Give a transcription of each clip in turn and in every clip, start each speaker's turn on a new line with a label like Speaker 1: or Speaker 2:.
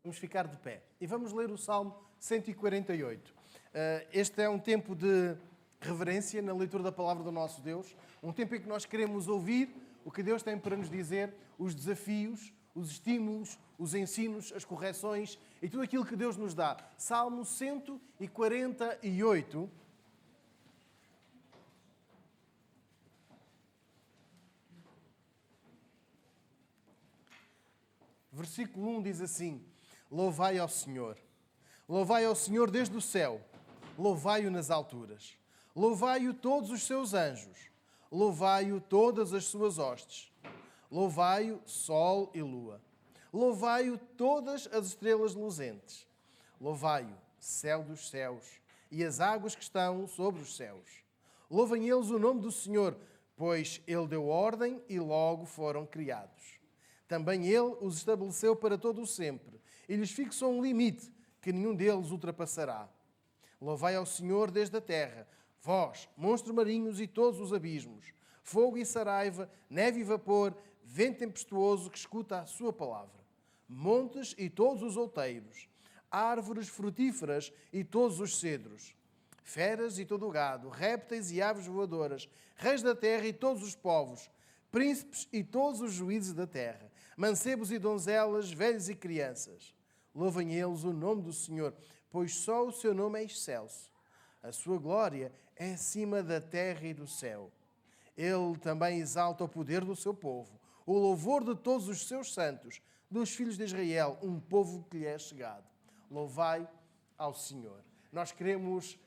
Speaker 1: Vamos ficar de pé e vamos ler o Salmo 148. Este é um tempo de reverência na leitura da palavra do nosso Deus, um tempo em que nós queremos ouvir o que Deus tem para nos dizer, os desafios, os estímulos, os ensinos, as correções e tudo aquilo que Deus nos dá. Salmo 148. Versículo 1 diz assim: Louvai ao Senhor desde o céu, louvai-o nas alturas, louvai-o todos os seus anjos, louvai-o todas as suas hostes, louvai-o sol e lua, louvai-o todas as estrelas luzentes, louvai-o céu dos céus e as águas que estão sobre os céus. Louvem eles o nome do Senhor, pois Ele deu ordem e logo foram criados. Também Ele os estabeleceu para todo o sempre e lhes fixou um limite que nenhum deles ultrapassará. Louvai ao Senhor desde a terra, vós, monstros marinhos e todos os abismos, fogo e saraiva, neve e vapor, vento tempestuoso que escuta a sua palavra, montes e todos os outeiros, árvores frutíferas e todos os cedros, feras e todo o gado, répteis e aves voadoras, reis da terra e todos os povos, príncipes e todos os juízes da terra, mancebos e donzelas, velhos e crianças. Louvem eles o nome do Senhor, pois só o seu nome é excelso. A sua glória é acima da terra e do céu. Ele também exalta o poder do seu povo, o louvor de todos os seus santos, dos filhos de Israel, um povo que lhe é chegado. Louvai ao Senhor. Nós queremos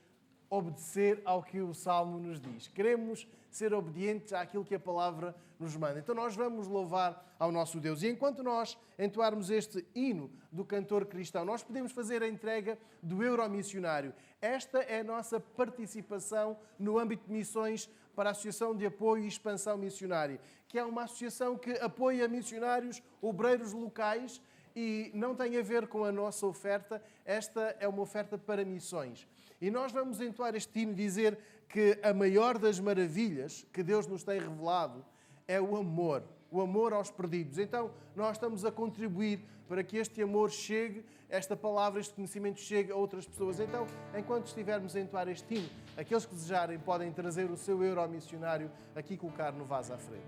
Speaker 1: obedecer ao que o Salmo nos diz. Queremos ser obedientes àquilo que a palavra nos manda. Então nós vamos louvar ao nosso Deus. E enquanto nós entoarmos este hino do cantor cristão, nós podemos fazer a entrega do Euromissionário. Esta é a nossa participação no âmbito de missões para a Associação de Apoio e Expansão Missionária, que é uma associação que apoia missionários, obreiros locais e não tem a ver com a nossa oferta. Esta é uma oferta para missões. E nós vamos entoar este hino e dizer que a maior das maravilhas que Deus nos tem revelado é o amor aos perdidos. Então, nós estamos a contribuir para que este amor chegue, esta palavra, este conhecimento chegue a outras pessoas. Então, enquanto estivermos a entoar este hino, aqueles que desejarem podem trazer o seu Euromissionário aqui colocar no vaso à frente.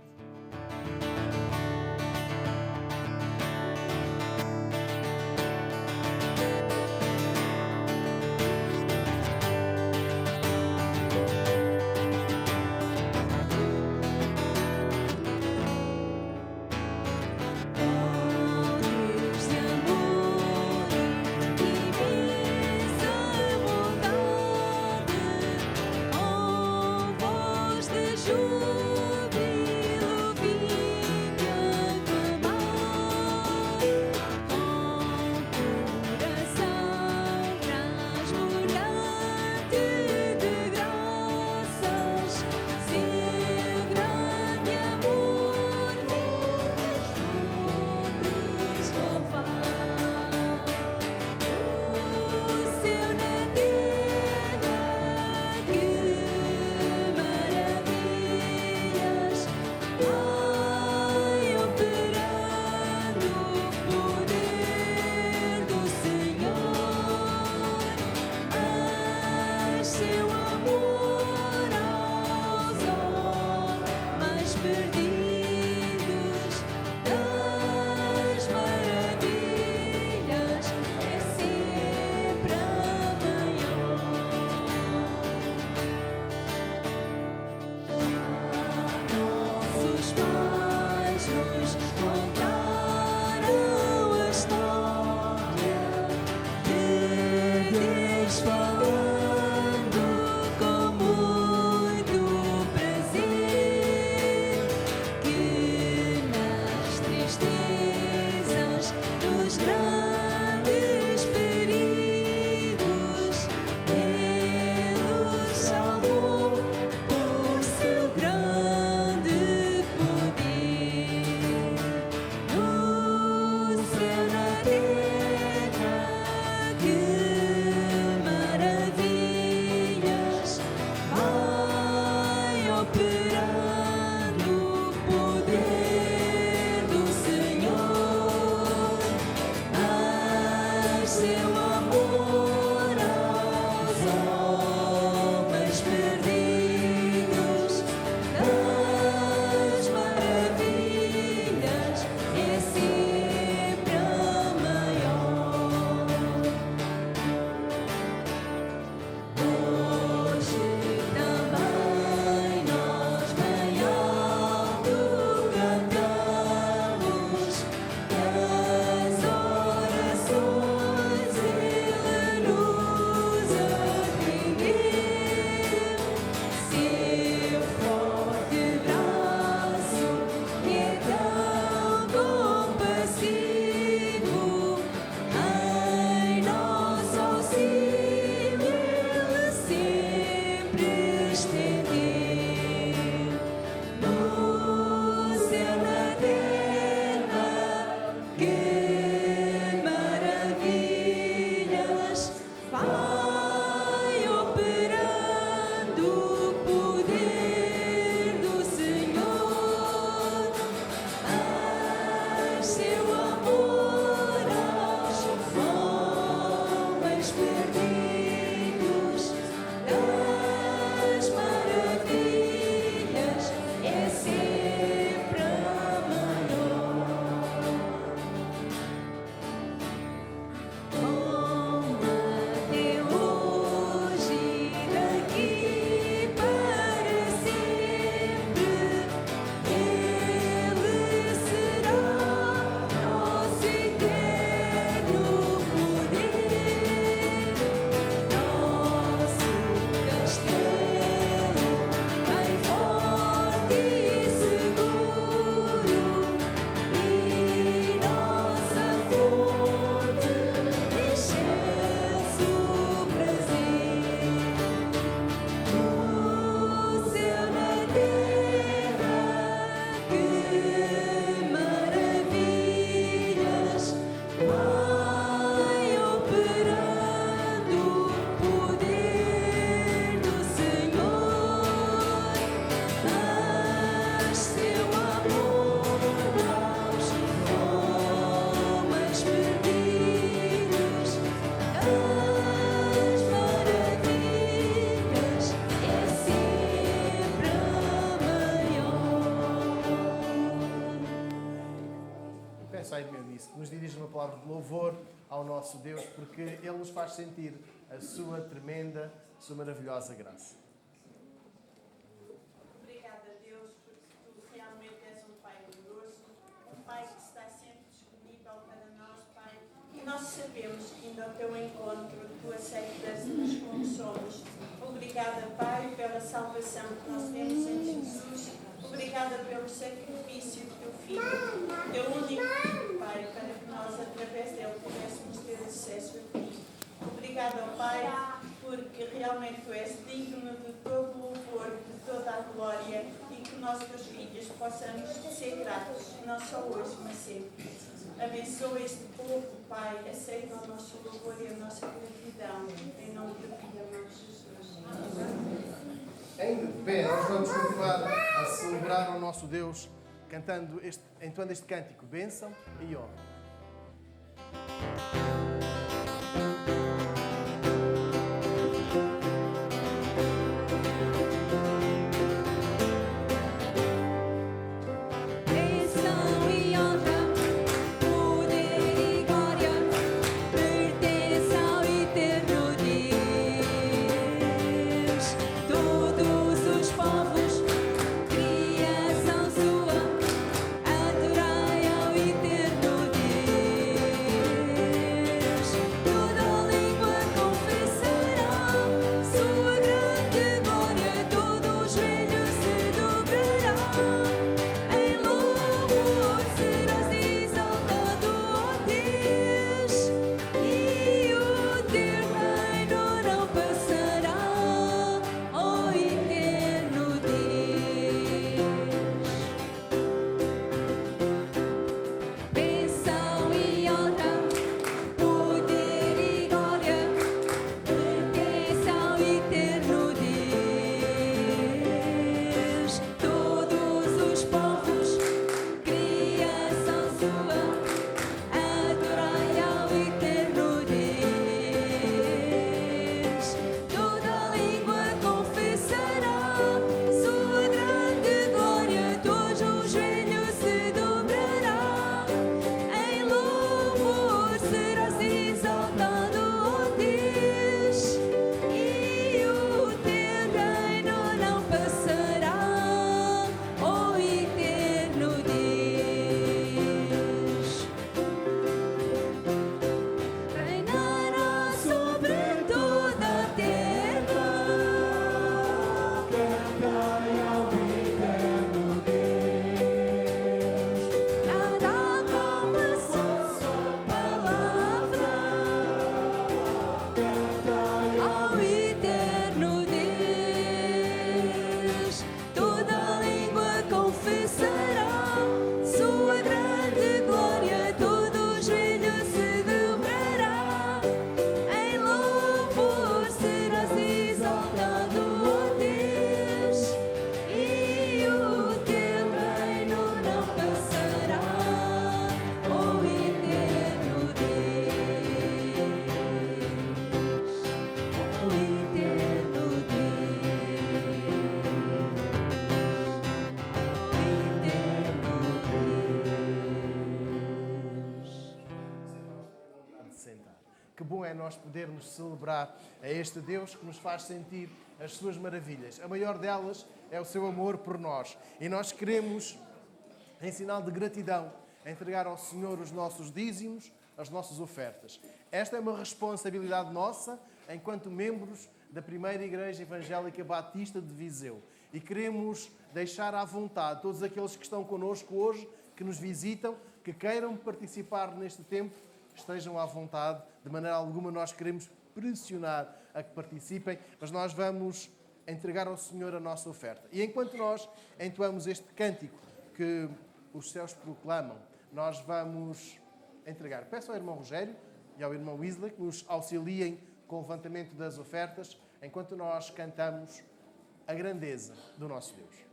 Speaker 1: Nos dirige uma palavra de louvor ao nosso Deus, porque Ele nos faz sentir a sua tremenda, a sua maravilhosa graça.
Speaker 2: Obrigada, Deus, porque Tu realmente és um Pai amoroso, um Pai que está sempre disponível para nós, Pai. E nós sabemos que indo ao Teu encontro, Tu aceitas-nos como somos. Obrigada, Pai, pela salvação que nós temos em Jesus. Obrigada pelo sacrifício do Teu Filho, Teu único Filho, Pai, para que nós, através dele, pudéssemos ter acesso a Ti. Obrigada, Pai, porque realmente Tu és digno de todo o louvor, de toda a glória, e que nós, Teus filhos, possamos ser gratos, não só hoje, mas sempre. Abençoa este povo, Pai, aceita o nosso louvor e a nossa gratidão, em nome do Filho amado Jesus. Amém.
Speaker 1: Ainda de pé, nós vamos continuar a celebrar o nosso Deus, entoando este cântico, bênção e honra. Que bom é nós podermos celebrar a este Deus que nos faz sentir as suas maravilhas. A maior delas é o seu amor por nós. E nós queremos, em sinal de gratidão, entregar ao Senhor os nossos dízimos, as nossas ofertas. Esta é uma responsabilidade nossa, enquanto membros da primeira Igreja Evangélica Batista de Viseu. E queremos deixar à vontade todos aqueles que estão connosco hoje, que nos visitam, que queiram participar neste tempo, estejam à vontade. De maneira alguma nós queremos pressionar a que participem, mas nós vamos entregar ao Senhor a nossa oferta. E enquanto nós entoamos este cântico que os céus proclamam, nós vamos entregar. Peço ao irmão Rogério e ao irmão Wesley que nos auxiliem com o levantamento das ofertas, enquanto nós cantamos a grandeza do nosso Deus.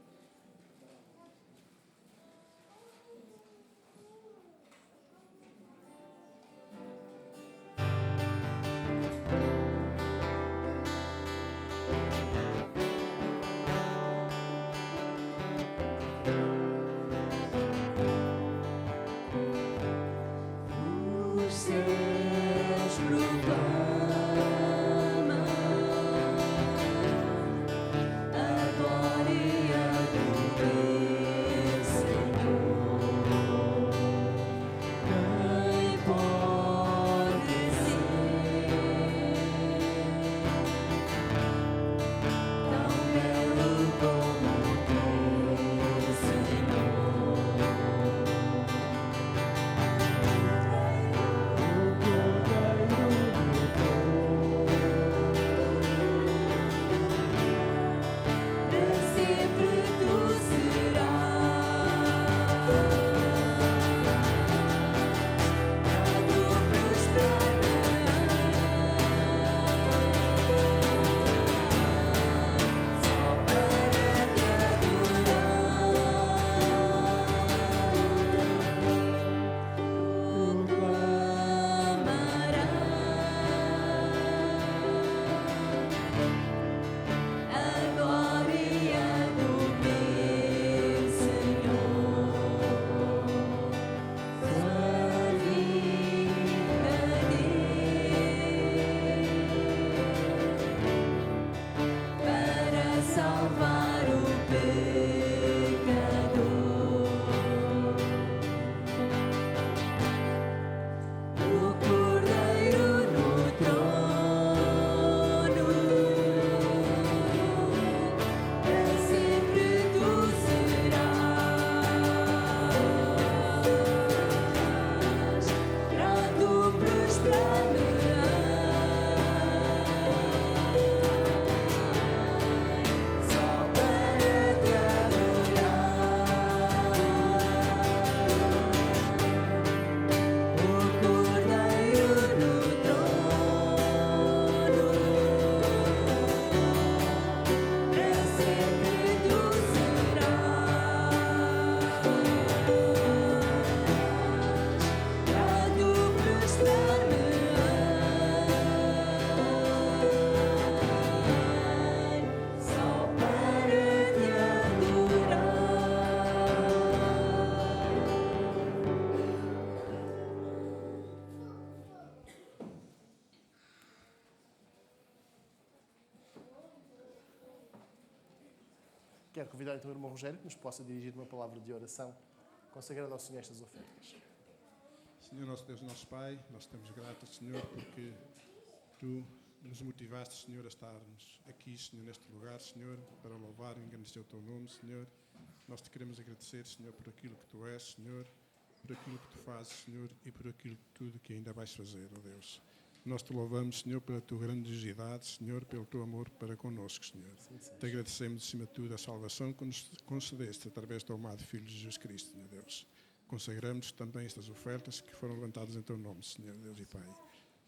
Speaker 1: Quero convidar então o irmão Rogério que nos possa dirigir uma palavra de oração consagrando ao Senhor estas ofertas.
Speaker 3: Senhor nosso Deus, nosso Pai, nós estamos gratos, Senhor, porque Tu nos motivaste, Senhor, a estarmos aqui, Senhor, neste lugar, Senhor, para louvar e engrandecer o Teu nome, Senhor. Nós te queremos agradecer, Senhor, por aquilo que Tu és, Senhor, por aquilo que Tu fazes, Senhor, e por aquilo tudo que ainda vais fazer, ó Deus. Nós te louvamos, Senhor, pela Tua grandiosidade, Senhor, pelo Teu amor para connosco, Senhor. Te agradecemos, acima de tudo, a salvação que nos concedeste através do Teu amado Filho Jesus Cristo, Senhor Deus. Consagramos também estas ofertas que foram levantadas em Teu nome, Senhor Deus e Pai.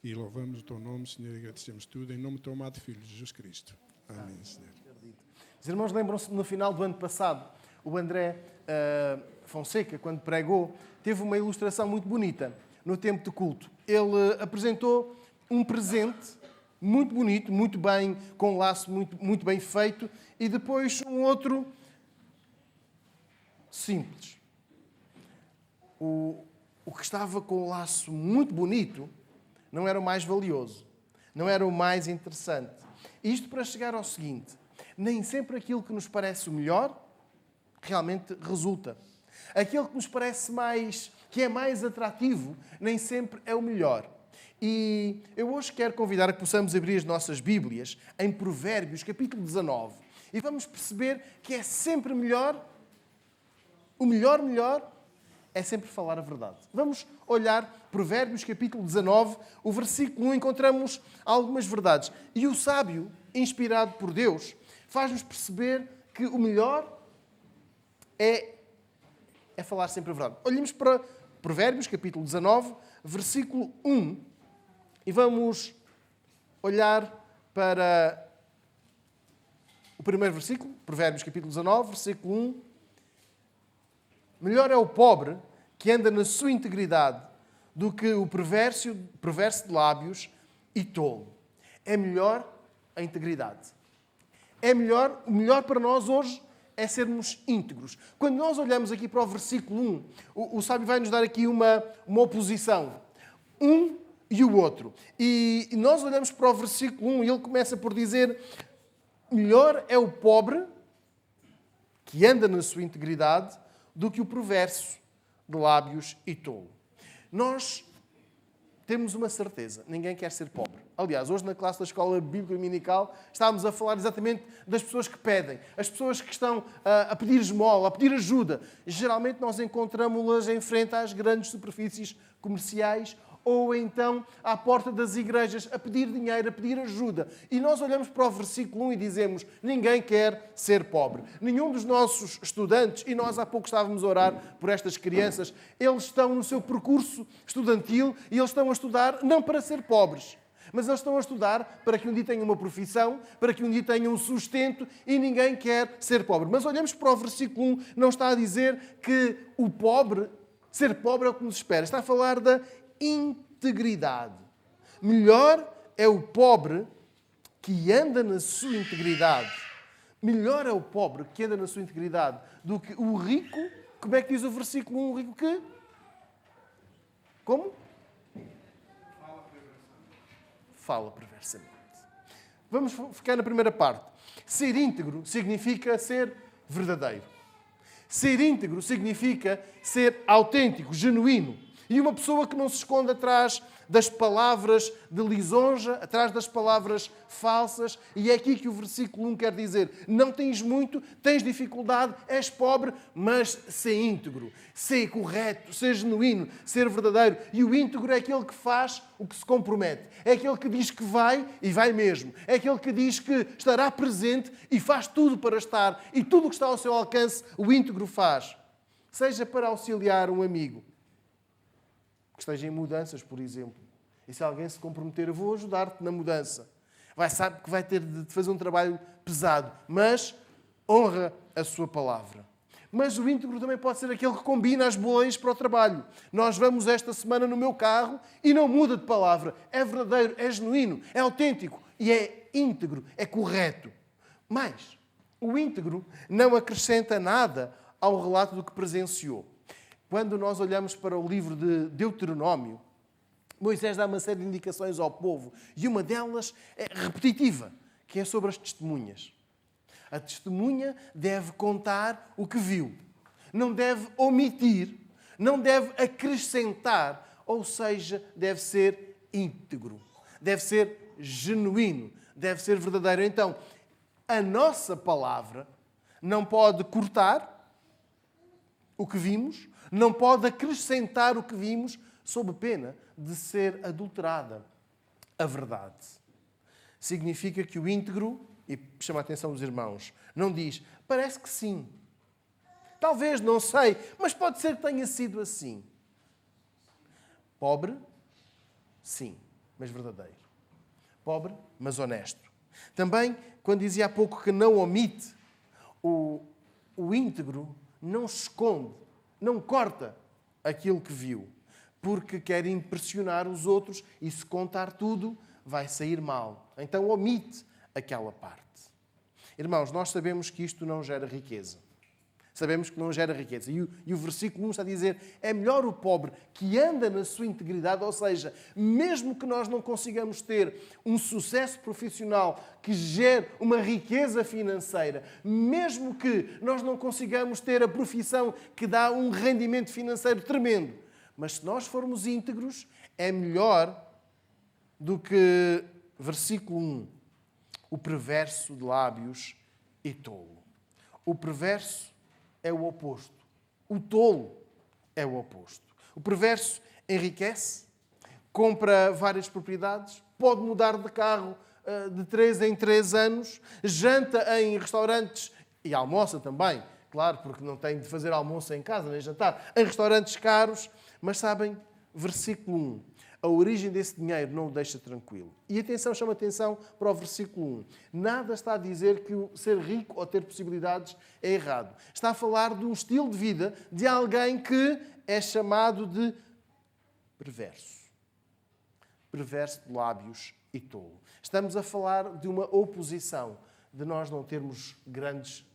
Speaker 3: E louvamos o Teu nome, Senhor, e agradecemos tudo em nome do Teu amado Filho Jesus Cristo. Amém, Senhor.
Speaker 1: Os irmãos lembram-se, no final do ano passado, o André Fonseca, quando pregou, teve uma ilustração muito bonita no tempo de culto. Ele apresentou um presente muito bonito, muito bem, com um laço muito bem feito, e depois um outro simples. O que estava com o laço muito bonito não era o mais valioso, não era o mais interessante. Isto para chegar ao seguinte: nem sempre aquilo que nos parece o melhor realmente resulta. Aquilo que nos parece que é mais atrativo, nem sempre é o melhor. E eu hoje quero convidar a que possamos abrir as nossas Bíblias em Provérbios, capítulo 19. E vamos perceber que é sempre melhor, o melhor é sempre falar a verdade. Vamos olhar Provérbios, capítulo 19, o versículo 1, encontramos algumas verdades. E o sábio, inspirado por Deus, faz-nos perceber que o melhor é falar sempre a verdade. Olhemos para Provérbios, capítulo 19, versículo 1, e vamos olhar para o primeiro versículo, Provérbios, capítulo 19, versículo 1. Melhor é o pobre que anda na sua integridade do que o perverso de lábios e tolo. É melhor a integridade. O melhor para nós hoje é sermos íntegros. Quando nós olhamos aqui para o versículo 1, o sábio vai nos dar aqui uma oposição. Um e o outro. E nós olhamos para o versículo 1 e ele começa por dizer: melhor é o pobre que anda na sua integridade do que o perverso de lábios e tolo. Nós temos uma certeza: ninguém quer ser pobre. Aliás, hoje na classe da Escola Bíblica Dominical estávamos a falar exatamente das pessoas que pedem, as pessoas que estão a pedir esmola, a pedir ajuda. Geralmente nós encontramos-las em frente às grandes superfícies comerciais ou então à porta das igrejas a pedir dinheiro, a pedir ajuda. E nós olhamos para o versículo 1 e dizemos: ninguém quer ser pobre. Nenhum dos nossos estudantes, e nós há pouco estávamos a orar por estas crianças, eles estão no seu percurso estudantil e eles estão a estudar não para ser pobres, mas eles estão a estudar para que um dia tenham uma profissão, para que um dia tenham um sustento, e ninguém quer ser pobre. Mas olhamos para o versículo 1, não está a dizer que o pobre, ser pobre é o que nos espera. Está a falar da integridade. Melhor é o pobre que anda na sua integridade. Melhor é o pobre que anda na sua integridade do que o rico. Como é que diz o versículo 1? O rico que? Como? Fala perversamente. Vamos ficar na primeira parte. Ser íntegro significa ser verdadeiro. Ser íntegro significa ser autêntico, genuíno. E uma pessoa que não se esconde atrás das palavras de lisonja, atrás das palavras falsas. E é aqui que o versículo 1 quer dizer: não tens muito, tens dificuldade, és pobre, mas ser íntegro, ser correto, ser genuíno, ser verdadeiro. E o íntegro é aquele que faz o que se compromete. É aquele que diz que vai e vai mesmo. É aquele que diz que estará presente e faz tudo para estar. E tudo o que está ao seu alcance, o íntegro faz. Seja para auxiliar um amigo que esteja em mudanças, por exemplo. E se alguém se comprometer: eu vou ajudar-te na mudança. Sabe que vai ter de fazer um trabalho pesado, mas honra a sua palavra. Mas o íntegro também pode ser aquele que combina as boleias para o trabalho. Nós vamos esta semana no meu carro e não muda de palavra. É verdadeiro, é genuíno, é autêntico e é íntegro, é correto. Mas o íntegro não acrescenta nada ao relato do que presenciou. Quando nós olhamos para o livro de Deuteronômio, Moisés dá uma série de indicações ao povo e uma delas é repetitiva, que é sobre as testemunhas. A testemunha deve contar o que viu, não deve omitir, não deve acrescentar, ou seja, deve ser íntegro, deve ser genuíno, deve ser verdadeiro. Então, a nossa palavra não pode cortar o que vimos, não pode acrescentar o que vimos, sob pena de ser adulterada a verdade. Significa que o íntegro, e chama a atenção dos irmãos, não diz: parece que sim, talvez, não sei, mas pode ser que tenha sido assim. Pobre, sim, mas verdadeiro. Pobre, mas honesto. Também, quando dizia há pouco que não omite, o íntegro não esconde, não corta aquilo que viu, porque quer impressionar os outros e se contar tudo vai sair mal. Então omite aquela parte. Irmãos, nós sabemos que isto não gera riqueza. Sabemos que não gera riqueza. E o versículo 1 está a dizer: é melhor o pobre que anda na sua integridade, ou seja, mesmo que nós não consigamos ter um sucesso profissional que gere uma riqueza financeira, mesmo que nós não consigamos ter a profissão que dá um rendimento financeiro tremendo, mas se nós formos íntegros, é melhor do que, versículo 1, o perverso de lábios e tolo. O perverso é o oposto. O tolo é o oposto. O perverso enriquece, compra várias propriedades, pode mudar de carro de 3 em 3 anos, janta em restaurantes e almoça também, claro, porque não tem de fazer almoço em casa, nem jantar, em restaurantes caros. Mas sabem, versículo 1, a origem desse dinheiro não o deixa tranquilo. E atenção, chama atenção para o versículo 1. Nada está a dizer que o ser rico ou ter possibilidades é errado. Está a falar de um estilo de vida de alguém que é chamado de perverso. Perverso de lábios e tolo. Estamos a falar de uma oposição, de nós não termos grandes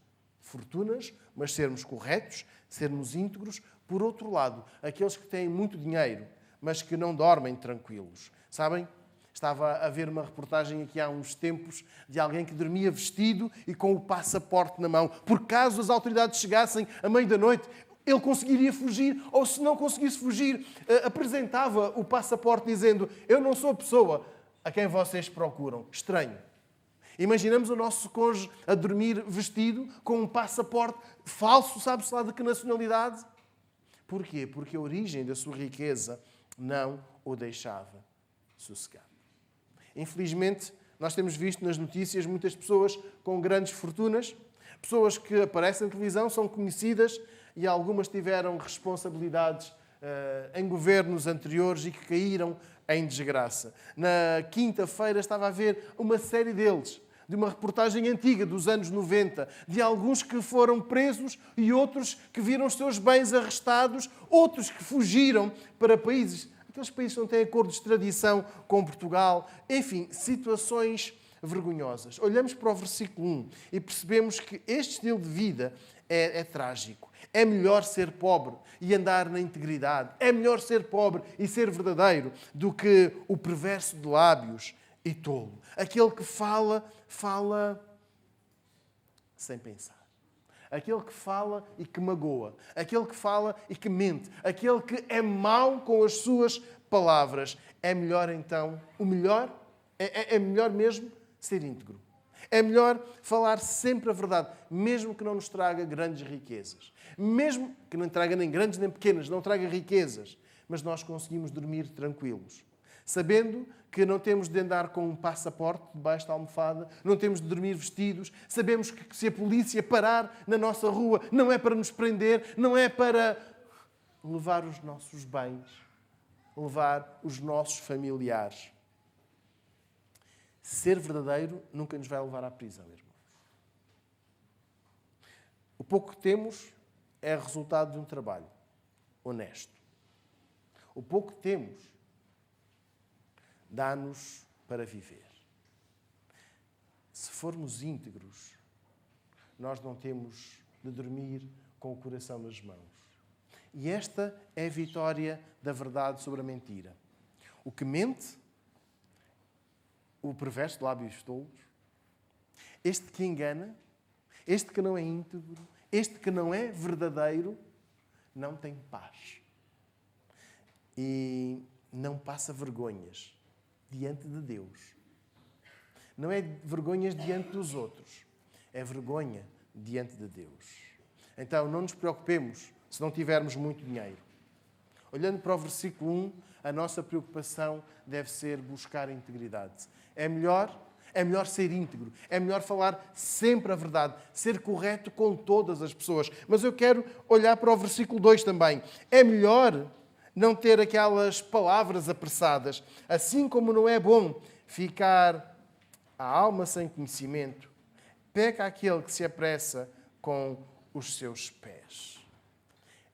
Speaker 1: fortunas, mas sermos corretos, sermos íntegros. Por outro lado, aqueles que têm muito dinheiro, mas que não dormem tranquilos. Sabem? Estava a ver uma reportagem aqui há uns tempos de alguém que dormia vestido e com o passaporte na mão. Por caso as autoridades chegassem à meia da noite, ele conseguiria fugir, ou se não conseguisse fugir, apresentava o passaporte dizendo: eu não sou a pessoa a quem vocês procuram. Estranho. Imaginamos o nosso cônjuge a dormir vestido com um passaporte falso, sabe-se lá de que nacionalidade? Porquê? Porque a origem da sua riqueza não o deixava sossegado. Infelizmente, nós temos visto nas notícias muitas pessoas com grandes fortunas, pessoas que aparecem na televisão, são conhecidas e algumas tiveram responsabilidades em governos anteriores e que caíram em desgraça. Na quinta-feira estava a ver uma série deles, de uma reportagem antiga dos anos 90, de alguns que foram presos e outros que viram os seus bens arrestados, outros que fugiram para países, aqueles países que não têm acordo de extradição com Portugal, enfim, situações vergonhosas. Olhamos para o versículo 1 e percebemos que este estilo de vida é trágico. É melhor ser pobre e andar na integridade. É melhor ser pobre e ser verdadeiro do que o perverso de lábios e tolo. Aquele que fala sem pensar. Aquele que fala e que magoa. Aquele que fala e que mente. Aquele que é mau com as suas palavras. É melhor então, é melhor mesmo ser íntegro. É melhor falar sempre a verdade, mesmo que não nos traga grandes riquezas. Mesmo que não traga nem grandes nem pequenas, não traga riquezas. Mas nós conseguimos dormir tranquilos. Sabendo que não temos de andar com um passaporte debaixo da almofada, não temos de dormir vestidos, sabemos que se a polícia parar na nossa rua, não é para nos prender, não é para levar os nossos bens, levar os nossos familiares. Ser verdadeiro nunca nos vai levar à prisão, irmãos. O pouco que temos é resultado de um trabalho honesto. O pouco que temos dá-nos para viver. Se formos íntegros, nós não temos de dormir com o coração nas mãos. E esta é a vitória da verdade sobre a mentira. O que mente, o perverso de lábios tolos, este que engana, este que não é íntegro, este que não é verdadeiro, não tem paz. E não passa vergonhas diante de Deus. Não é vergonhas diante dos outros. É vergonha diante de Deus. Então, não nos preocupemos se não tivermos muito dinheiro. Olhando para o versículo 1, a nossa preocupação deve ser buscar a integridade. É melhor ser íntegro. É melhor falar sempre a verdade. Ser correto com todas as pessoas. Mas eu quero olhar para o versículo 2 também. É melhor não ter aquelas palavras apressadas. Assim como não é bom ficar a alma sem conhecimento, peca aquele que se apressa com os seus pés.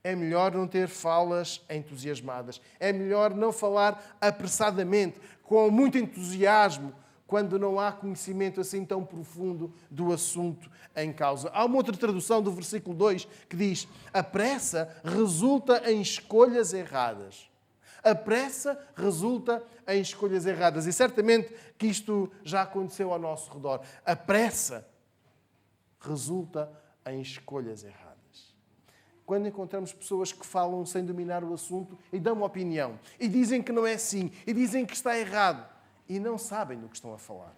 Speaker 1: É melhor não ter falas entusiasmadas. É melhor não falar apressadamente, com muito entusiasmo, quando não há conhecimento assim tão profundo do assunto em causa. Há uma outra tradução do versículo 2 que diz: a pressa resulta em escolhas erradas. A pressa resulta em escolhas erradas. E certamente que isto já aconteceu ao nosso redor. A pressa resulta em escolhas erradas. Quando encontramos pessoas que falam sem dominar o assunto e dão uma opinião, e dizem que não é assim, e dizem que está errado, e não sabem do que estão a falar.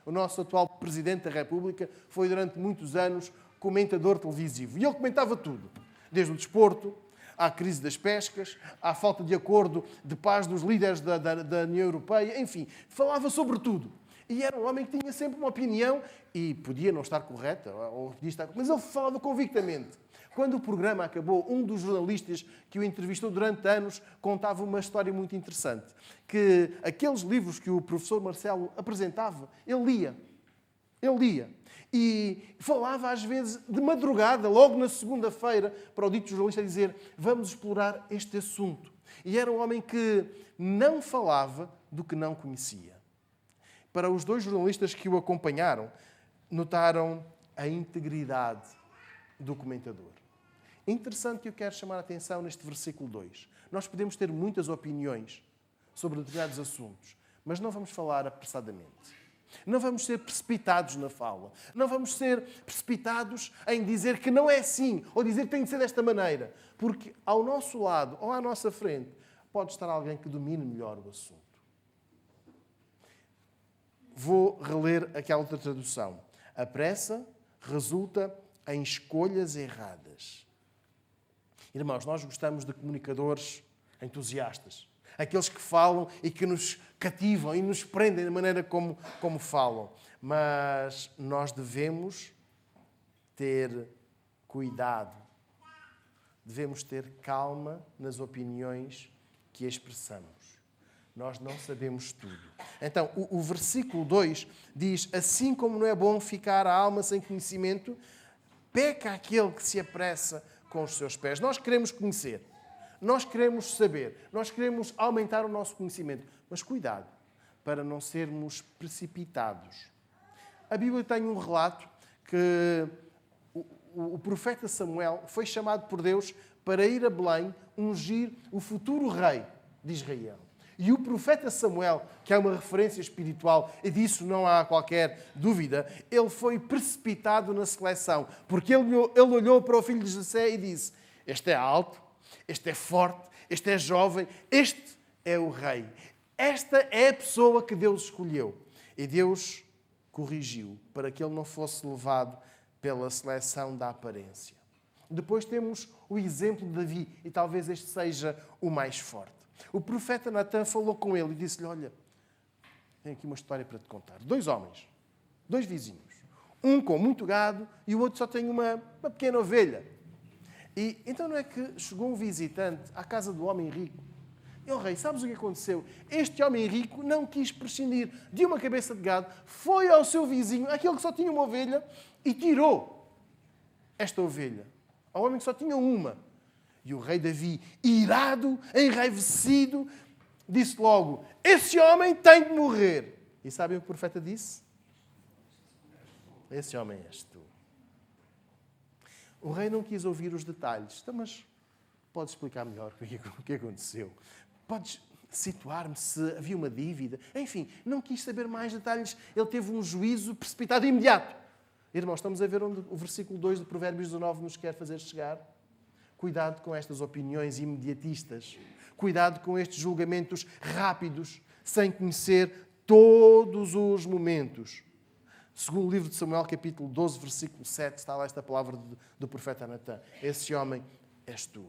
Speaker 1: O nosso atual Presidente da República foi durante muitos anos comentador televisivo. E ele comentava tudo, desde o desporto, à crise das pescas, à falta de acordo de paz dos líderes da União Europeia, enfim, falava sobre tudo. E era um homem que tinha sempre uma opinião e podia não estar correta, ou podia estar, mas ele falava convictamente. Quando o programa acabou, um dos jornalistas que o entrevistou durante anos contava uma história muito interessante, que aqueles livros que o professor Marcelo apresentava, ele lia. Ele lia. E falava às vezes de madrugada, logo na segunda-feira, para o dito jornalista dizer: vamos explorar este assunto. E era um homem que não falava do que não conhecia. Para os dois jornalistas que o acompanharam, notaram a integridade do comentador. Interessante que eu quero chamar a atenção neste versículo 2. Nós podemos ter muitas opiniões sobre determinados assuntos, mas não vamos falar apressadamente. Não vamos ser precipitados na fala. Não vamos ser precipitados em dizer que não é assim, ou dizer que tem de ser desta maneira. Porque ao nosso lado, ou à nossa frente, pode estar alguém que domine melhor o assunto. Vou reler aquela outra tradução. A pressa resulta em escolhas erradas. Irmãos, nós gostamos de comunicadores entusiastas. Aqueles que falam e que nos cativam e nos prendem da maneira como falam. Mas nós devemos ter cuidado. Devemos ter calma nas opiniões que expressamos. Nós não sabemos tudo. Então, o versículo 2 diz: assim como não é bom ficar a alma sem conhecimento, peca aquele que se apressa com os seus pés. Nós queremos conhecer, nós queremos saber, nós queremos aumentar o nosso conhecimento. Mas cuidado, para não sermos precipitados. A Bíblia tem um relato que o profeta Samuel foi chamado por Deus para ir a Belém ungir o futuro rei de Israel. E o profeta Samuel, que é uma referência espiritual, e disso não há qualquer dúvida, ele foi precipitado na seleção, porque ele olhou para o filho de Jessé e disse: este é alto, este é forte, este é jovem, este é o rei. Esta é a pessoa que Deus escolheu. E Deus corrigiu para que ele não fosse levado pela seleção da aparência. Depois temos o exemplo de Davi, e talvez este seja o mais forte. O profeta Natã falou com ele e disse-lhe: olha, tenho aqui uma história para te contar. 2 homens, 2 vizinhos. Um com muito gado e o outro só tem uma pequena ovelha. E então não é que chegou um visitante à casa do homem rico. E o rei, sabes o que aconteceu? Este homem rico não quis prescindir de uma cabeça de gado, foi ao seu vizinho, aquele que só tinha uma ovelha, e tirou esta ovelha ao homem que só tinha uma. E o rei Davi, irado, enraivecido, disse logo: esse homem tem de morrer. E sabem o que o profeta disse? Esse homem és tu. O rei não quis ouvir os detalhes. Então, mas podes explicar melhor o que aconteceu? Podes situar-me se havia uma dívida? Enfim, não quis saber mais detalhes. Ele teve um juízo precipitado imediato. Irmãos, estamos a ver onde o versículo 2 de Provérbios 19 nos quer fazer chegar? Cuidado com estas opiniões imediatistas. Cuidado com estes julgamentos rápidos, sem conhecer todos os momentos. Segundo o livro de Samuel, capítulo 12, versículo 7, está lá esta palavra do profeta Natã: esse homem és tu.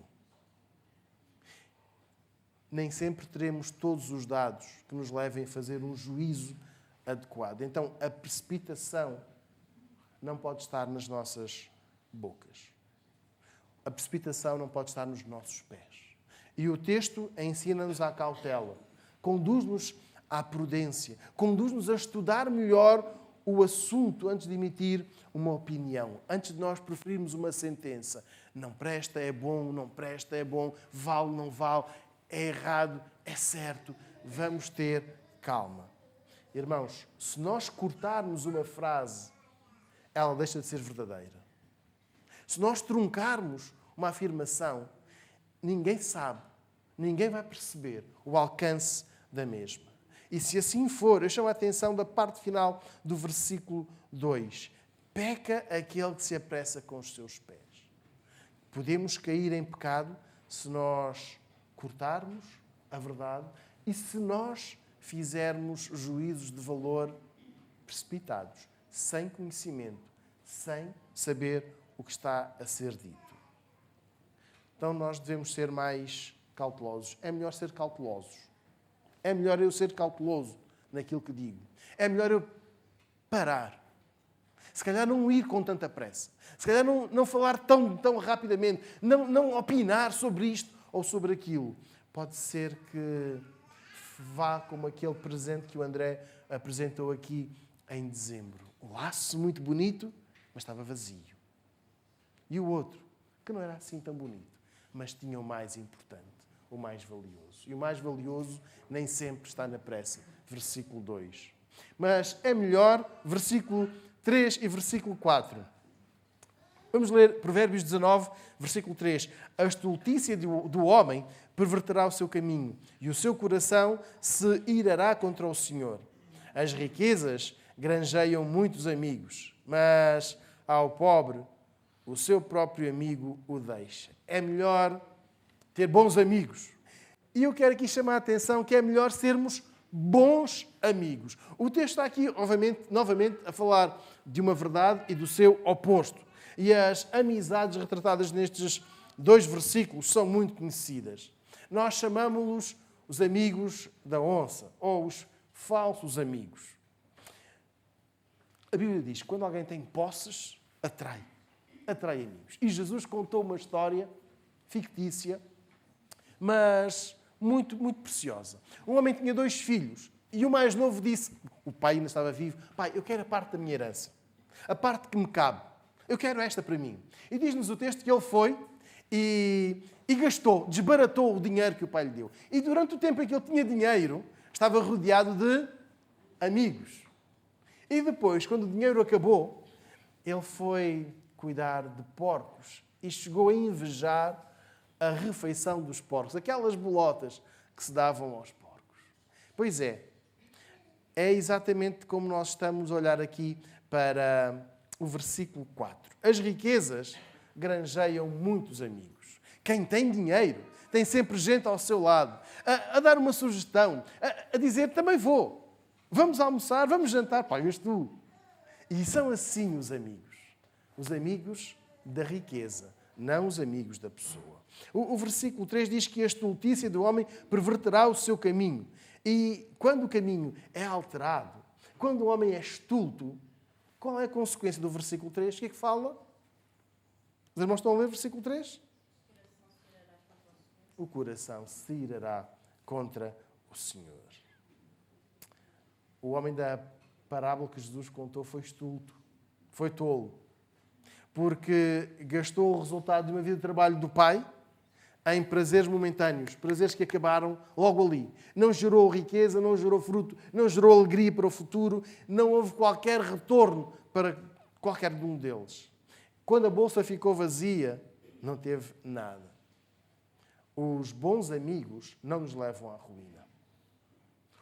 Speaker 1: Nem sempre teremos todos os dados que nos levem a fazer um juízo adequado. Então, a precipitação não pode estar nas nossas bocas. A precipitação não pode estar nos nossos pés. E o texto ensina-nos à cautela, conduz-nos à prudência, conduz-nos a estudar melhor o assunto antes de emitir uma opinião, antes de nós proferirmos uma sentença. Não presta, é bom, não presta, é bom, vale, não vale, é errado, é certo. Vamos ter calma. Irmãos, se nós cortarmos uma frase, ela deixa de ser verdadeira. Se nós truncarmos uma afirmação, ninguém sabe, ninguém vai perceber o alcance da mesma. E se assim for, eu chamo a atenção da parte final do versículo 2. Peca aquele que se apressa com os seus pés. Podemos cair em pecado se nós cortarmos a verdade e se nós fizermos juízos de valor precipitados, sem conhecimento, sem saber o que está a ser dito. Então nós devemos ser mais cautelosos. É melhor ser cautelosos. É melhor eu ser cauteloso naquilo que digo. É melhor eu parar. Se calhar não ir com tanta pressa. Se calhar não falar tão rapidamente. Não opinar sobre isto ou sobre aquilo. Pode ser que vá como aquele presente que o André apresentou aqui em dezembro. Um laço muito bonito, mas estava vazio. E o outro, que não era assim tão bonito, mas tinha o mais importante, o mais valioso. E o mais valioso nem sempre está na pressa. Versículo 2. Mas é melhor, versículo 3 e versículo 4. Vamos ler Provérbios 19, versículo 3. A estultícia do homem perverterá o seu caminho, e o seu coração se irará contra o Senhor. As riquezas granjeiam muitos amigos, mas ao pobre o seu próprio amigo o deixa. É melhor ter bons amigos. E eu quero aqui chamar a atenção que é melhor sermos bons amigos. O texto está aqui, novamente, a falar de uma verdade e do seu oposto. E as amizades retratadas nestes 2 versículos são muito conhecidas. Nós chamamos-los os amigos da onça, ou os falsos amigos. A Bíblia diz que quando alguém tem posses, atrai amigos. E Jesus contou uma história fictícia, mas muito, muito preciosa. Um homem tinha 2 filhos e o mais novo disse, o pai ainda estava vivo, pai, eu quero a parte da minha herança, a parte que me cabe, eu quero esta para mim. E diz-nos o texto que ele foi e gastou, desbaratou o dinheiro que o pai lhe deu. E durante o tempo em que ele tinha dinheiro, estava rodeado de amigos. E depois, quando o dinheiro acabou, ele foi cuidar de porcos e chegou a invejar a refeição dos porcos, aquelas bolotas que se davam aos porcos. Pois é exatamente como nós estamos a olhar aqui para o versículo 4. As riquezas granjeiam muitos amigos. Quem tem dinheiro tem sempre gente ao seu lado, a dar uma sugestão, a dizer, também vou. Vamos almoçar, vamos jantar, pagas tu. E são assim os amigos da riqueza, não os amigos da pessoa. O versículo 3 diz que a estultícia do homem perverterá o seu caminho. E quando o caminho é alterado, quando o homem é estulto, qual é a consequência do versículo 3? O que é que fala? Os irmãos estão a ler o versículo 3? O coração se irará contra o Senhor. O homem da parábola que Jesus contou foi estulto, foi tolo, porque gastou o resultado de uma vida de trabalho do pai em prazeres momentâneos, prazeres que acabaram logo ali. Não gerou riqueza, não gerou fruto, não gerou alegria para o futuro, não houve qualquer retorno para qualquer um deles. Quando a bolsa ficou vazia, não teve nada. Os bons amigos não nos levam à ruína.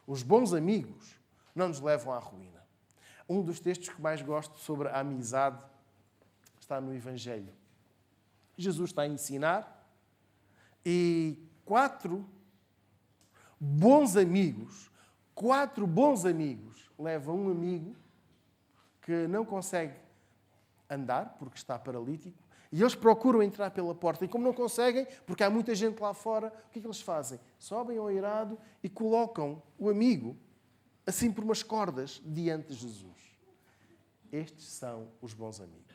Speaker 1: Os bons amigos não nos levam à ruína. Um dos textos que mais gosto sobre a amizade está no Evangelho. Jesus está a ensinar e 4 bons amigos levam um amigo que não consegue andar porque está paralítico e eles procuram entrar pela porta e como não conseguem, porque há muita gente lá fora, o que é que eles fazem? Sobem ao eirado e colocam o amigo assim por umas cordas diante de Jesus. Estes são os bons amigos.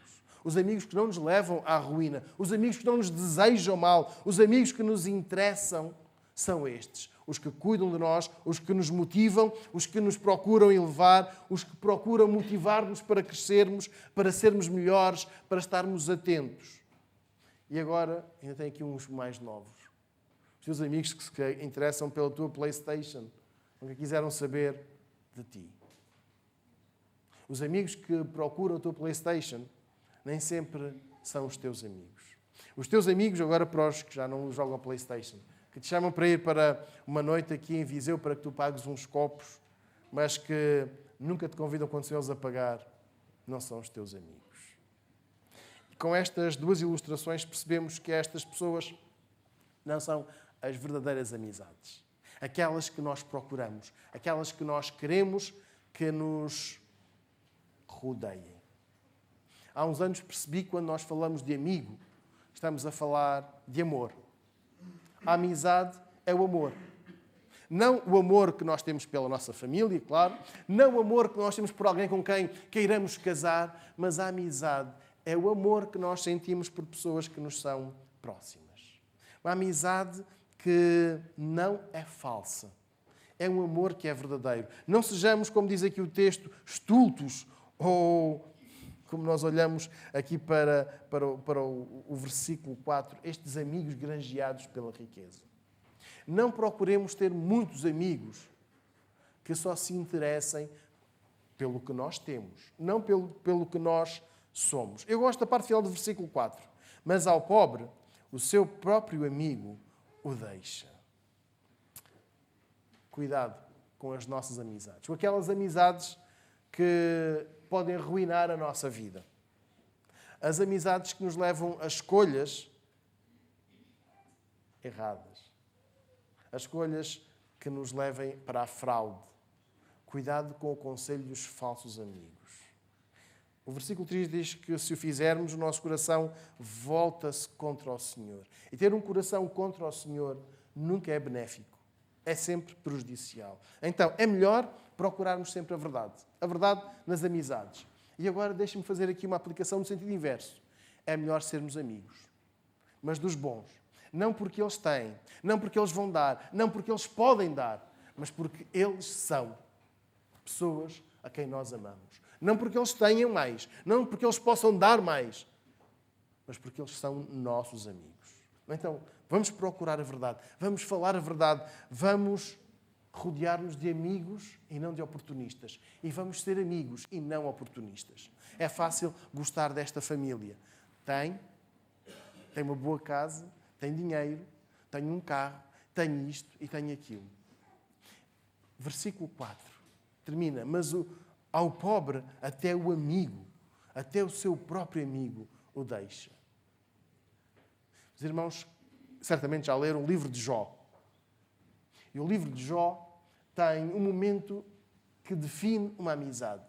Speaker 1: Os amigos que não nos levam à ruína, os amigos que não nos desejam mal, os amigos que nos interessam, são estes. Os que cuidam de nós, os que nos motivam, os que nos procuram elevar, os que procuram motivar-nos para crescermos, para sermos melhores, para estarmos atentos. E agora, ainda tem aqui uns mais novos. Os teus amigos que se interessam pela tua PlayStation, que quiseram saber de ti. Os amigos que procuram a tua PlayStation nem sempre são os teus amigos. Os teus amigos, agora para os que já não jogam a PlayStation, que te chamam para ir para uma noite aqui em Viseu para que tu pagues uns copos, mas que nunca te convidam quando são eles a pagar, não são os teus amigos. E com estas 2 ilustrações percebemos que estas pessoas não são as verdadeiras amizades. Aquelas que nós procuramos, aquelas que nós queremos que nos rodeiem. Há uns anos percebi que quando nós falamos de amigo, estamos a falar de amor. A amizade é o amor. Não o amor que nós temos pela nossa família, claro. Não o amor que nós temos por alguém com quem queiramos casar. Mas a amizade é o amor que nós sentimos por pessoas que nos são próximas. Uma amizade que não é falsa. É um amor que é verdadeiro. Não sejamos, como diz aqui o texto, estultos ou, como nós olhamos aqui para o versículo 4, estes amigos granjeados pela riqueza. Não procuremos ter muitos amigos que só se interessem pelo que nós temos, não pelo que nós somos. Eu gosto da parte final do versículo 4. Mas ao pobre, o seu próprio amigo o deixa. Cuidado com as nossas amizades. Com aquelas amizades que podem arruinar a nossa vida. As amizades que nos levam a escolhas erradas. As escolhas que nos levem para a fraude. Cuidado com o conselho dos falsos amigos. O versículo 3 diz que se o fizermos, o nosso coração volta-se contra o Senhor. E ter um coração contra o Senhor nunca é benéfico. É sempre prejudicial. Então, é melhor procurarmos sempre a verdade. A verdade nas amizades. E agora deixe-me fazer aqui uma aplicação no sentido inverso. É melhor sermos amigos, mas dos bons. Não porque eles têm, não porque eles vão dar, não porque eles podem dar, mas porque eles são pessoas a quem nós amamos. Não porque eles tenham mais, não porque eles possam dar mais, mas porque eles são nossos amigos. Então, vamos procurar a verdade, vamos falar a verdade, vamos rodear-nos de amigos e não de oportunistas. E vamos ser amigos e não oportunistas. É fácil gostar desta família. Tem uma boa casa, tem dinheiro, tem um carro, tem isto e tem aquilo. Versículo 4 termina, mas ao pobre até o amigo, até o seu próprio amigo o deixa. Os irmãos certamente já leram o livro de Jó. E o livro de Jó tem um momento que define uma amizade.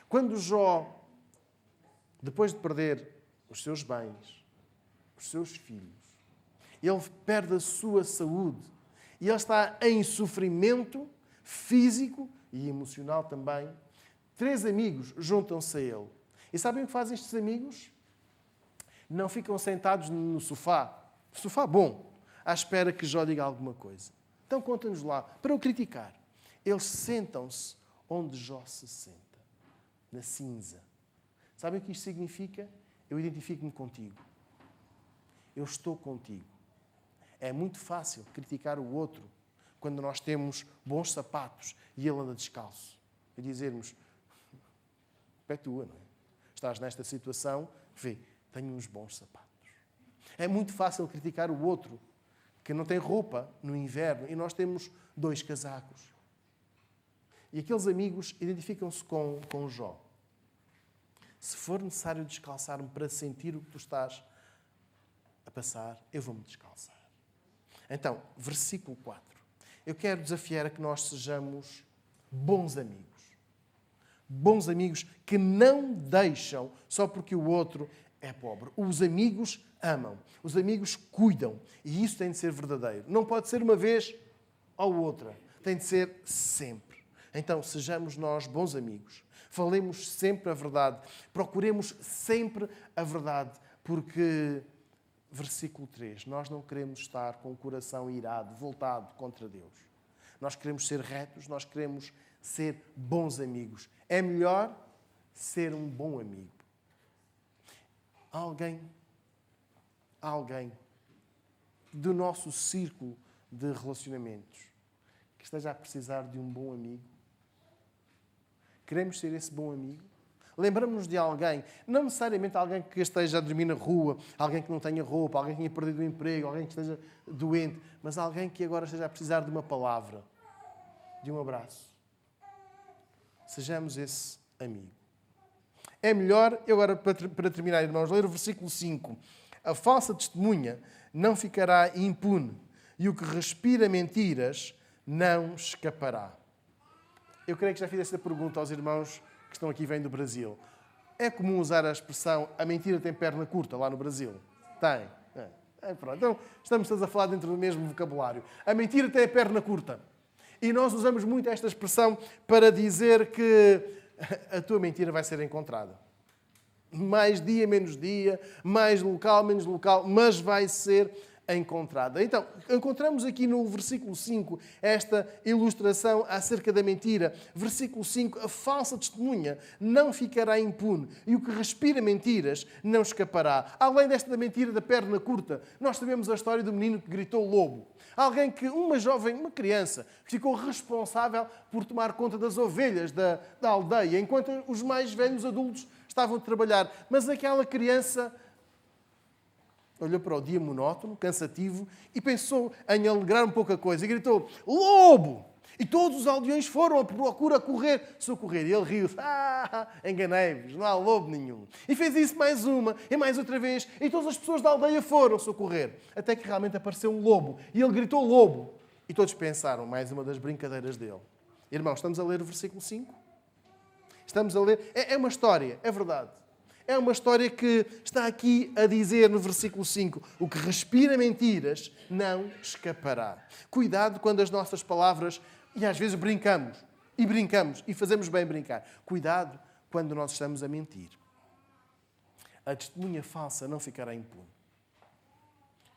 Speaker 1: Quando Jó, depois de perder os seus bens, os seus filhos, ele perde a sua saúde e ele está em sofrimento físico e emocional também. 3 amigos juntam-se a ele. E sabem o que fazem estes amigos? Não ficam sentados no sofá bom, à espera que Jó diga alguma coisa. Então conta-nos lá, para o criticar. Eles sentam-se onde Jó se senta, na cinza. Sabem o que isto significa? Eu identifico-me contigo. Eu estou contigo. É muito fácil criticar o outro quando nós temos bons sapatos e ele anda descalço. E dizermos, é tua, não é? Estás nesta situação, vê, tenho uns bons sapatos. É muito fácil criticar o outro que não tem roupa no inverno e nós temos 2 casacos. E aqueles amigos identificam-se com Jó. Se for necessário descalçar-me para sentir o que tu estás a passar, eu vou-me descalçar. Então, versículo 4. Eu quero desafiar a que nós sejamos bons amigos. Bons amigos que não deixam só porque o outro é pobre. Os amigos amam. Os amigos cuidam. E isso tem de ser verdadeiro. Não pode ser uma vez ou outra. Tem de ser sempre. Então, sejamos nós bons amigos. Falemos sempre a verdade. Procuremos sempre a verdade. Porque, versículo 3, nós não queremos estar com o coração irado, voltado contra Deus. Nós queremos ser retos, nós queremos ser bons amigos. É melhor ser um bom amigo. Alguém do nosso círculo de relacionamentos que esteja a precisar de um bom amigo. Queremos ser esse bom amigo? Lembramos-nos de alguém, não necessariamente alguém que esteja a dormir na rua, alguém que não tenha roupa, alguém que tenha perdido o emprego, alguém que esteja doente, mas alguém que agora esteja a precisar de uma palavra, de um abraço. Sejamos esse amigo. É melhor, eu agora para terminar, irmãos, ler o versículo 5. A falsa testemunha não ficará impune e o que respira mentiras não escapará. Eu creio que já fiz esta pergunta aos irmãos que estão aqui e vêm do Brasil. É comum usar a expressão a mentira tem perna curta lá no Brasil? Tem. Pronto. Então, estamos todos a falar dentro do mesmo vocabulário. A mentira tem a perna curta. E nós usamos muito esta expressão para dizer que a tua mentira vai ser encontrada. Mais dia, menos dia, mais local, menos local, mas vai ser encontrada. Então, encontramos aqui no versículo 5 esta ilustração acerca da mentira. Versículo 5, a falsa testemunha não ficará impune e o que respira mentiras não escapará. Além desta da mentira da perna curta, nós sabemos a história do menino que gritou lobo. Alguém que, uma jovem, uma criança, que ficou responsável por tomar conta das ovelhas da aldeia, enquanto os mais velhos adultos estavam a trabalhar. Mas aquela criança olhou para o dia monótono, cansativo, e pensou em alegrar um pouco a coisa. E gritou, lobo! E todos os aldeões foram à procura a correr, socorrer. E ele riu-se, enganei-vos, não há lobo nenhum. E fez isso mais uma, e mais outra vez. E todas as pessoas da aldeia foram socorrer. Até que realmente apareceu um lobo. E ele gritou, lobo! E todos pensaram, mais uma das brincadeiras dele. Irmãos, estamos a ler o versículo 5? Estamos a ler. É uma história, é verdade. É uma história que está aqui a dizer no versículo 5, o que respira mentiras não escapará. Cuidado quando as nossas palavras, e às vezes brincamos, e fazemos bem brincar. Cuidado quando nós estamos a mentir. A testemunha falsa não ficará impune.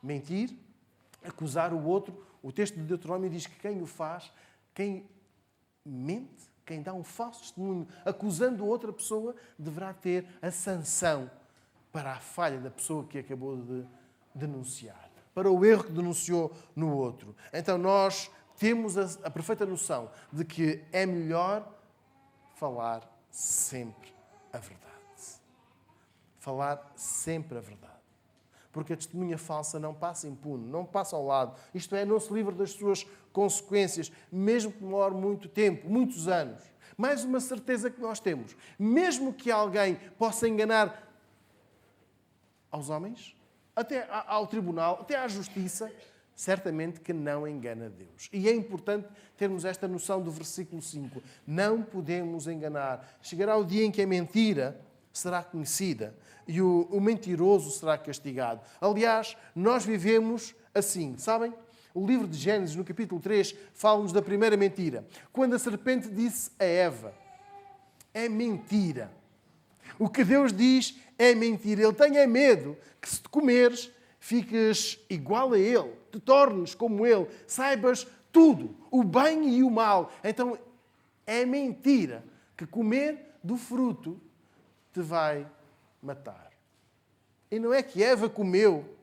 Speaker 1: Mentir, acusar o outro, o texto de Deuteronômio diz que quem o faz, quem mente, quem dá um falso testemunho acusando outra pessoa, deverá ter a sanção para a falha da pessoa que acabou de denunciar, para o erro que denunciou no outro. Então nós temos a perfeita noção de que é melhor falar sempre a verdade. Falar sempre a verdade. Porque a testemunha falsa não passa impune, não passa ao lado. Isto é, não se livra das suas consequências, mesmo que demore muito tempo, muitos anos. Mais uma certeza que nós temos. Mesmo que alguém possa enganar aos homens, até ao tribunal, até à justiça, certamente que não engana Deus. E é importante termos esta noção do versículo 5. Não podemos enganar. Chegará o dia em que a mentira será conhecida e o mentiroso será castigado. Aliás, nós vivemos assim, sabem? O livro de Gênesis, no capítulo 3, fala-nos da primeira mentira. Quando a serpente disse a Eva, é mentira. O que Deus diz é mentira. Ele tem medo que se te comeres, fiques igual a Ele, te tornes como Ele, saibas tudo, o bem e o mal. Então, é mentira que comer do fruto te vai matar. E não é que Eva comeu,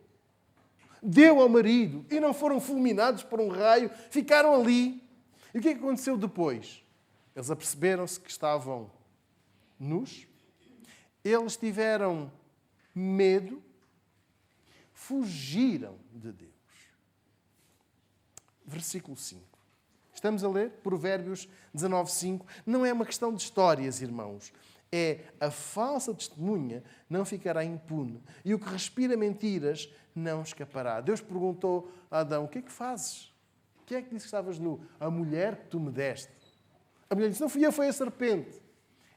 Speaker 1: deu ao marido e não foram fulminados por um raio, ficaram ali. E o que é que aconteceu depois? Eles aperceberam-se que estavam nus, eles tiveram medo, fugiram de Deus. Versículo 5. Estamos a ler Provérbios 19:5. Não é uma questão de histórias, irmãos. É a falsa testemunha não ficará impune. E o que respira mentiras não escapará. Deus perguntou a Adão, o que é que fazes? Quem é que disse que estavas nu? A mulher que tu me deste. A mulher disse, não fui eu, foi a serpente.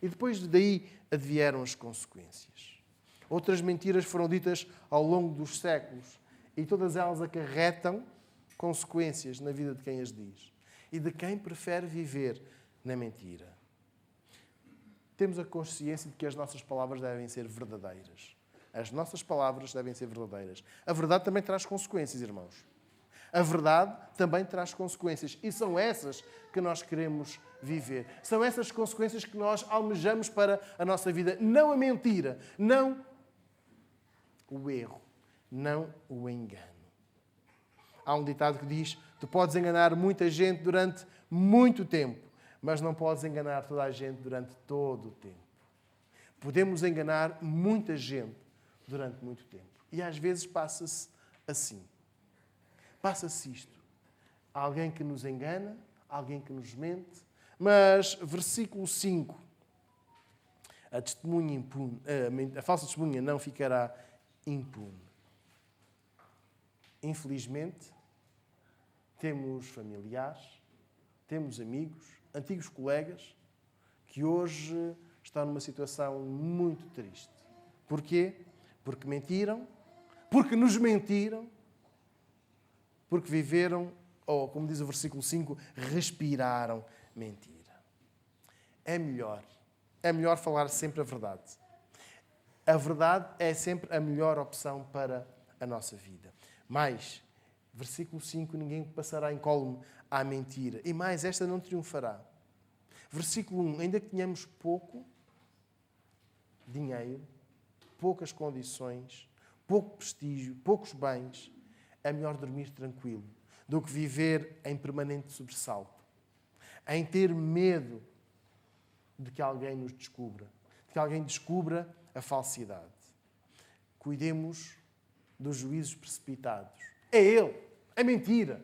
Speaker 1: E depois daí advieram as consequências. Outras mentiras foram ditas ao longo dos séculos. E todas elas acarretam consequências na vida de quem as diz. E de quem prefere viver na mentira. Temos a consciência de que as nossas palavras devem ser verdadeiras. As nossas palavras devem ser verdadeiras. A verdade também traz consequências, irmãos. A verdade também traz consequências. E são essas que nós queremos viver. São essas consequências que nós almejamos para a nossa vida. Não a mentira, não o erro, não o engano. Há um ditado que diz, tu podes enganar muita gente durante muito tempo, mas não podes enganar toda a gente durante todo o tempo. Podemos enganar muita gente durante muito tempo. E às vezes passa-se assim. Passa-se isto. Há alguém que nos engana, alguém que nos mente, mas, versículo 5, a falsa testemunha não ficará impune. Infelizmente, temos familiares, temos amigos, antigos colegas, que hoje estão numa situação muito triste. Porquê? Porque mentiram, porque nos mentiram, porque viveram ou como diz o versículo 5, respiraram mentira. É melhor falar sempre a verdade. A verdade é sempre a melhor opção para a nossa vida. Mas, versículo 5, ninguém passará incólume à mentira. E mais, esta não triunfará. Versículo 1, ainda que tenhamos pouco dinheiro, poucas condições, pouco prestígio, poucos bens, é melhor dormir tranquilo do que viver em permanente sobressalto, em ter medo de que alguém nos descubra, de que alguém descubra a falsidade. Cuidemos dos juízos precipitados. É ele, é mentira.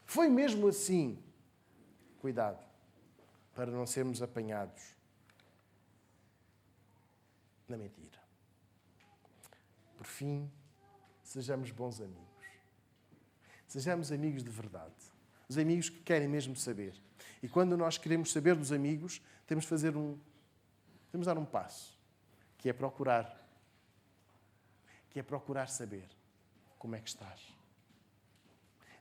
Speaker 1: Foi mesmo assim. Cuidado, para não sermos apanhados na mentira. Por fim, sejamos bons amigos. Sejamos amigos de verdade. Os amigos que querem mesmo saber. E quando nós queremos saber dos amigos, temos de dar um passo, que é procurar saber como é que estás.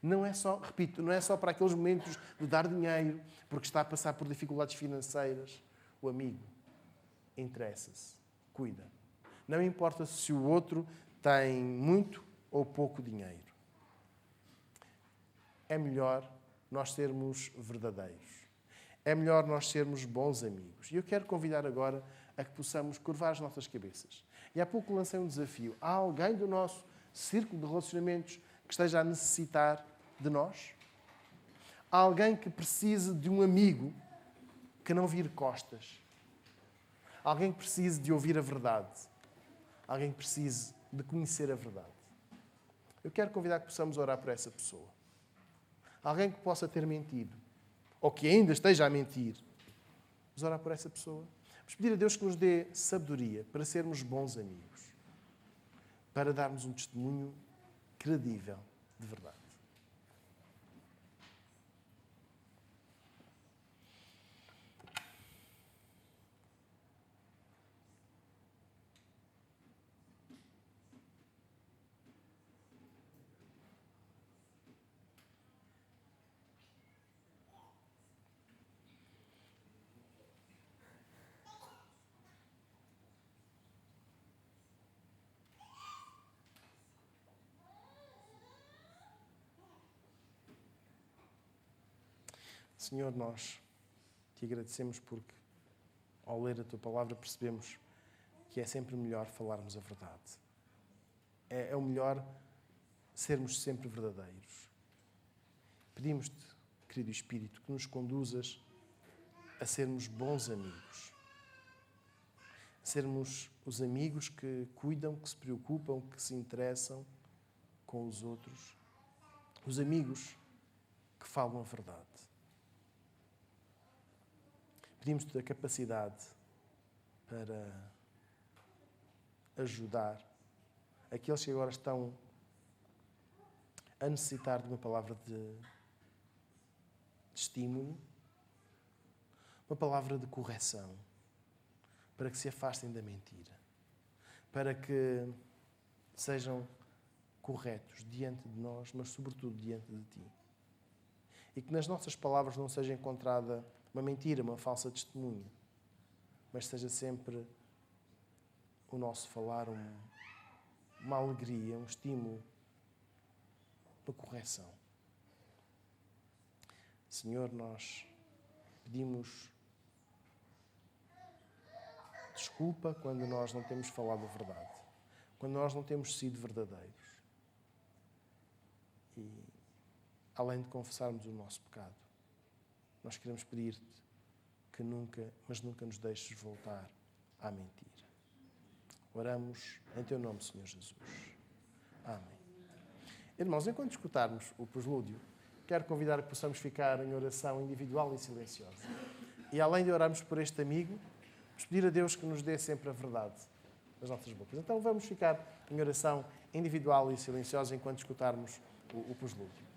Speaker 1: Não é só, repito, não é só para aqueles momentos de dar dinheiro, porque está a passar por dificuldades financeiras. O amigo interessa-se, cuida. Não importa se o outro tem muito ou pouco dinheiro. É melhor nós sermos verdadeiros. É melhor nós sermos bons amigos. E eu quero convidar agora a que possamos curvar as nossas cabeças. E há pouco lancei um desafio. Há alguém do nosso círculo de relacionamentos que esteja a necessitar de nós? Há alguém que precise de um amigo que não vire costas? Alguém que precise de ouvir a verdade? Alguém que precise de conhecer a verdade? Eu quero convidar que possamos orar por essa pessoa. Alguém que possa ter mentido, ou que ainda esteja a mentir. Vamos orar por essa pessoa. Vamos pedir a Deus que nos dê sabedoria para sermos bons amigos, para darmos um testemunho credível de verdade. Senhor, nós te agradecemos porque, ao ler a tua palavra, percebemos que é sempre melhor falarmos a verdade. É o melhor sermos sempre verdadeiros. Pedimos-te, querido Espírito, que nos conduzas a sermos bons amigos. A sermos os amigos que cuidam, que se preocupam, que se interessam com os outros. Os amigos que falam a verdade. Pedimos-te a capacidade para ajudar aqueles que agora estão a necessitar de uma palavra de estímulo, uma palavra de correção, para que se afastem da mentira, para que sejam corretos diante de nós, mas sobretudo diante de ti. E que nas nossas palavras não seja encontrada uma mentira, uma falsa testemunha, mas seja sempre o nosso falar uma alegria, um estímulo, uma correção. Senhor, nós pedimos desculpa quando nós não temos falado a verdade, quando nós não temos sido verdadeiros. E, além de confessarmos o nosso pecado, nós queremos pedir-te que nunca nos deixes voltar à mentira. Oramos em teu nome, Senhor Jesus. Amém. Irmãos, enquanto escutarmos o preslúdio, quero convidar a que possamos ficar em oração individual e silenciosa. E além de orarmos por este amigo, vamos pedir a Deus que nos dê sempre a verdade nas nossas bocas. Então vamos ficar em oração individual e silenciosa enquanto escutarmos o preslúdio.